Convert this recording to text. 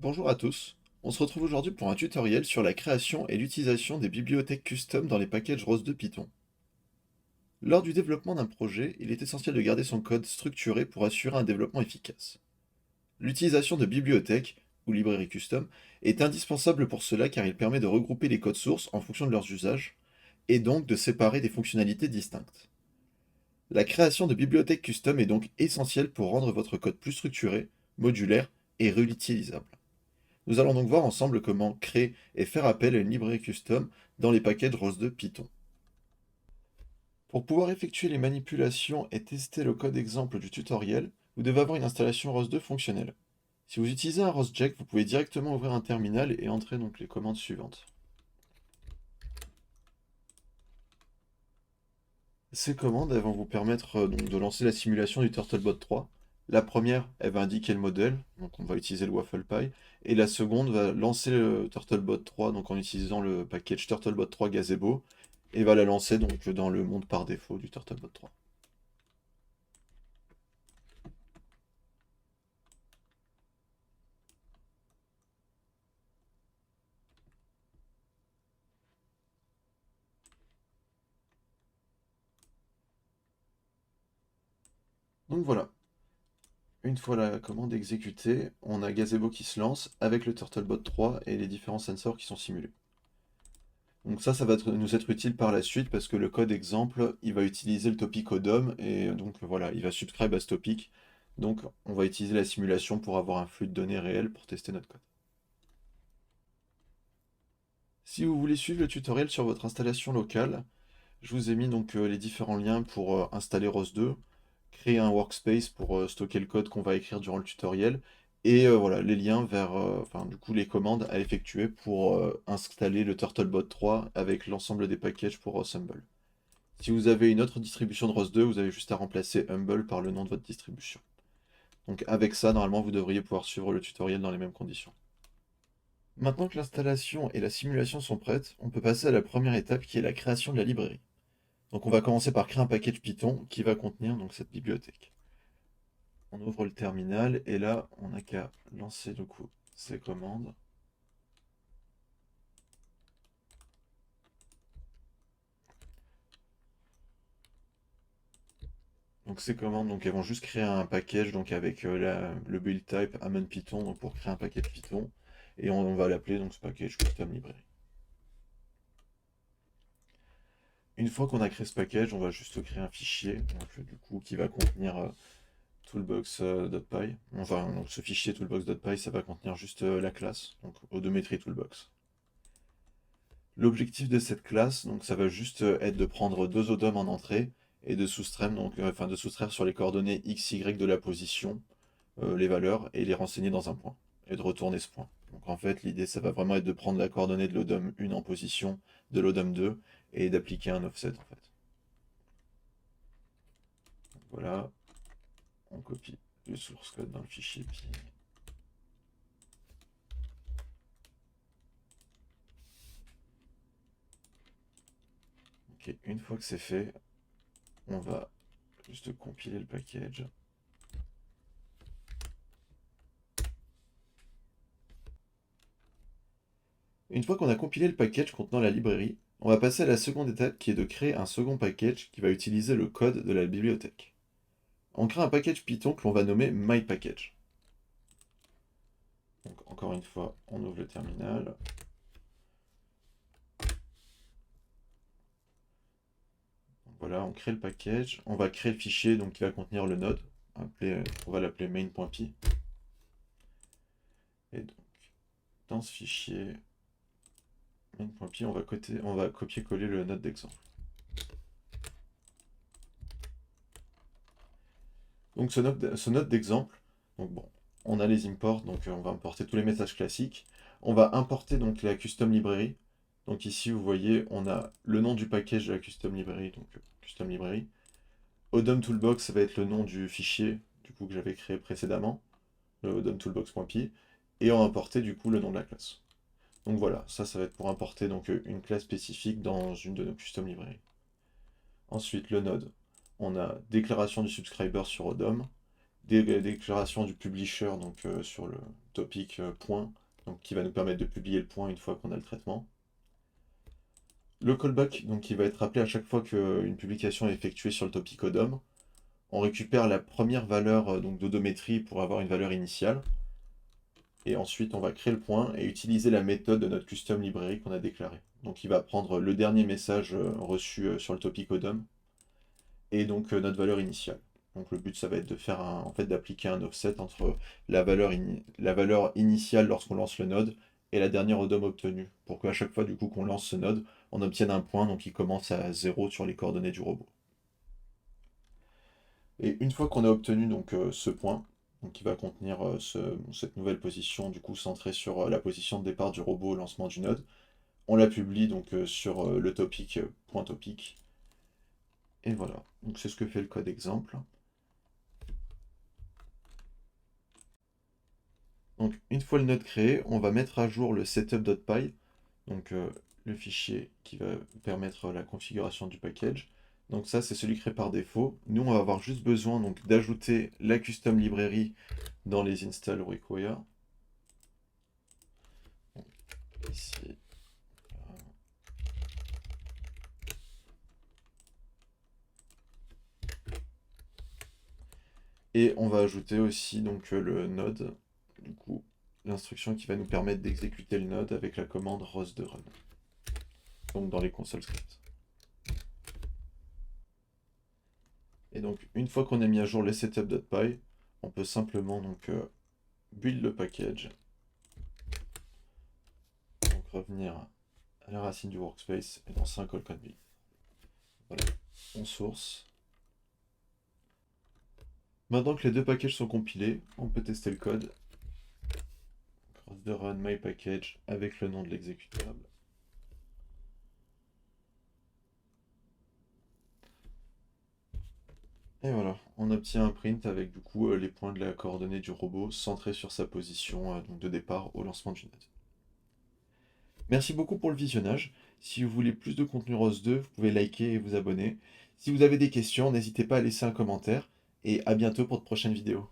Bonjour à tous, on se retrouve aujourd'hui pour un tutoriel sur la création et l'utilisation des bibliothèques custom dans les packages ROS de Python. Lors du développement d'un projet, il est essentiel de garder son code structuré pour assurer un développement efficace. L'utilisation de bibliothèques, ou librairies custom, est indispensable pour cela car il permet de regrouper les codes sources en fonction de leurs usages, et donc de séparer des fonctionnalités distinctes. La création de bibliothèques custom est donc essentielle pour rendre votre code plus structuré, modulaire et réutilisable. Nous allons donc voir ensemble comment créer et faire appel à une librairie custom dans les packages ROS2 Python. Pour pouvoir effectuer les manipulations et tester le code exemple du tutoriel, vous devez avoir une installation ROS2 fonctionnelle. Si vous utilisez un ROSJect, vous pouvez directement ouvrir un terminal et entrer donc les commandes suivantes. Ces commandes elles vont vous permettre donc de lancer la simulation du Turtlebot 3. La première, elle va indiquer le modèle, donc on va utiliser le WafflePy, et la seconde va lancer le Turtlebot 3 donc en utilisant le package Turtlebot 3 Gazebo, et va la lancer donc dans le monde par défaut du Turtlebot 3. Donc voilà, une fois la commande exécutée, on a Gazebo qui se lance avec le Turtlebot 3 et les différents sensors qui sont simulés. Donc ça va nous être utile par la suite parce que le code exemple, il va utiliser le topic ODOM et donc voilà, il va subscribe à ce topic. Donc on va utiliser la simulation pour avoir un flux de données réel pour tester notre code. Si vous voulez suivre le tutoriel sur votre installation locale, je vous ai mis donc les différents liens pour installer ROS2, créer un workspace pour stocker le code qu'on va écrire durant le tutoriel, et voilà, les liens vers, enfin du coup les commandes à effectuer pour installer le Turtlebot 3 avec l'ensemble des packages pour Humble. Si vous avez une autre distribution de ROS2, vous avez juste à remplacer Humble par le nom de votre distribution. Donc avec ça, normalement, vous devriez pouvoir suivre le tutoriel dans les mêmes conditions. Maintenant que l'installation et la simulation sont prêtes, on peut passer à la première étape qui est la création de la librairie. Donc on va commencer par créer un package Python qui va contenir donc cette bibliothèque. On ouvre le terminal et là on n'a qu'à lancer du coup ces commandes. Donc ces commandes donc elles vont juste créer un package donc avec le build type Ammon Python donc pour créer un package Python et on va l'appeler donc ce package custom librairie. Une fois qu'on a créé ce package, on va juste créer un fichier donc, du coup qui va contenir toolbox.py. Enfin, donc ce fichier toolbox.py, ça va contenir juste la classe, donc Odometry Toolbox. L'objectif de cette classe, donc ça va juste être de prendre deux ODOM en entrée et de soustraire, de soustraire sur les coordonnées x, y de la position les valeurs et les renseigner dans un point et de retourner ce point. Donc en fait, l'idée, ça va vraiment être de prendre la coordonnée de l'ODOM 1 en position, de l'ODOM 2 et d'appliquer un offset en fait. Donc, voilà, on copie le source code dans le fichier puis ok, une fois que c'est fait, on va juste compiler le package. Une fois qu'on a compilé le package contenant la librairie, on va passer à la seconde étape qui est de créer un second package qui va utiliser le code de la bibliothèque. On crée un package Python que l'on va nommer myPackage. Donc encore une fois, on ouvre le terminal. Donc voilà, on crée le package. On va créer le fichier donc, qui va contenir le node. On va l'appeler main.py. Et donc, dans ce fichier main.py, on va copier-coller le node d'exemple. Donc ce node d'exemple, donc bon, on a les imports, donc on va importer tous les messages classiques. On va importer donc la custom librairie. Donc ici, vous voyez, on a le nom du package de la custom librairie, donc custom librairie. Odom Toolbox, ça va être le nom du fichier du coup que j'avais créé précédemment, le odomtoolbox.py, et on va importer du coup le nom de la classe. Donc voilà, ça va être pour importer donc une classe spécifique dans une de nos custom librairies. Ensuite, le node, on a déclaration du subscriber sur Odom, déclaration du publisher donc, sur le topic point, donc, qui va nous permettre de publier le point une fois qu'on a le traitement. Le callback, donc, qui va être appelé à chaque fois qu'une publication est effectuée sur le topic ODOM. On récupère la première valeur donc, d'odométrie pour avoir une valeur initiale. Et ensuite, on va créer le point et utiliser la méthode de notre custom librairie qu'on a déclarée. Donc, il va prendre le dernier message reçu sur le topic ODOM et donc notre valeur initiale. Donc, le but, ça va être de faire en fait, d'appliquer un offset entre la valeur initiale lorsqu'on lance le node et la dernière ODOM obtenue, pour qu'à chaque fois du coup qu'on lance ce node, on obtienne un point, donc il commence à 0 sur les coordonnées du robot. Et une fois qu'on a obtenu donc ce point, donc qui va contenir cette nouvelle position du coup centrée sur la position de départ du robot au lancement du node, on la publie donc sur le topic point topic. Et voilà, donc c'est ce que fait le code exemple. Donc une fois le node créé, on va mettre à jour le setup.py, donc le fichier qui va permettre la configuration du package. Donc ça c'est celui créé par défaut. Nous on va avoir juste besoin donc d'ajouter la custom librairie dans les install require. Ici. Et on va ajouter aussi donc le node, du coup l'instruction qui va nous permettre d'exécuter le node avec la commande ROS de run, donc dans les console scripts. Et donc une fois qu'on a mis à jour les setup.py, on peut simplement donc build le package, donc revenir à la racine du workspace et lancer un call can build. Voilà, on source. Maintenant que les deux packages sont compilés, on peut tester le code. ROS de run my package avec le nom de l'exécutable. Et voilà, on obtient un print avec du coup les points de la coordonnée du robot centrés sur sa position donc de départ au lancement du node. Merci beaucoup pour le visionnage. Si vous voulez plus de contenu ROS 2, vous pouvez liker et vous abonner. Si vous avez des questions, n'hésitez pas à laisser un commentaire et à bientôt pour de prochaines vidéos.